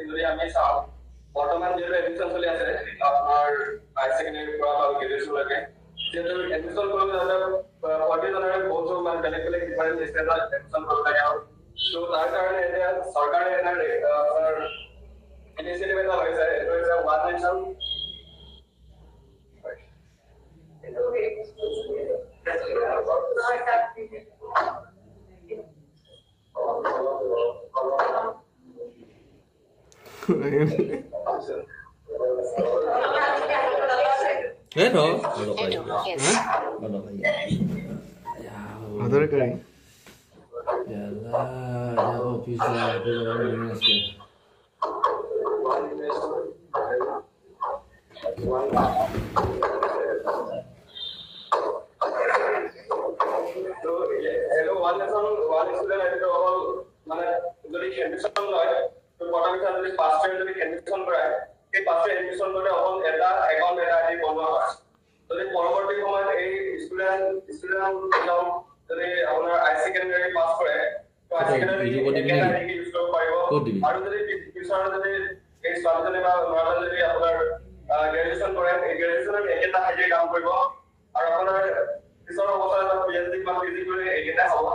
যদি আমি চাওঁ বৰ্তমান যেটো এডমিশন চলি আছে আপোনাৰ হাই সেকেন্ডাৰী পৰা আৰু গ্ৰেজুৱেচন লৈকে যেটো এডমিশন কৰিবলৈ যাওঁতে প্ৰতিজনৰে বহুত মানে বেলেগ বেলেগ ডিফাৰেন্ট ষ্টেজত এডমিশন কৰিব লাগে আৰু তো তাৰ কাৰণে এতিয়া চৰকাৰে আপোনাৰ ইনিচিয়েটিভ এটা লৈছে এইটো হৈছে one nation Eto. Yes. Adore kare. Yalah, ada office lah, ada orang minus ke. hello one student itu all মানে যদি এডমিশন লয় তো পটামিটা যদি ফার্স্ট ইয়ার যদি এডমিশন করায় এই ফার্স্ট ইয়ার এডমিশন করে অকল এটা একাউন্ট এটা আইডি বনোৱা হয় যদি পৰৱৰ্তী সময়ত এই ষ্টুডেন্ট একাউন্ট যদি আপোনাৰ হাই সেকেন্ডাৰী পাস কৰে তো হাই সেকেন্ডাৰী আইডি ইউজ কৰিব পাৰিব আৰু যদি ফিউচাৰত যদি এই ছোৱালীজনী বা ল'ৰাজনে যদি আপোনাৰ গ্ৰেজুৱেচন কৰে এই গ্ৰেজুৱেচনত একেটা আইডি কাম কৰিব আৰু আপোনাৰ পিছৰ অৱস্থাত পিএইচডি বা পিজি কৰি একেটা হ'ব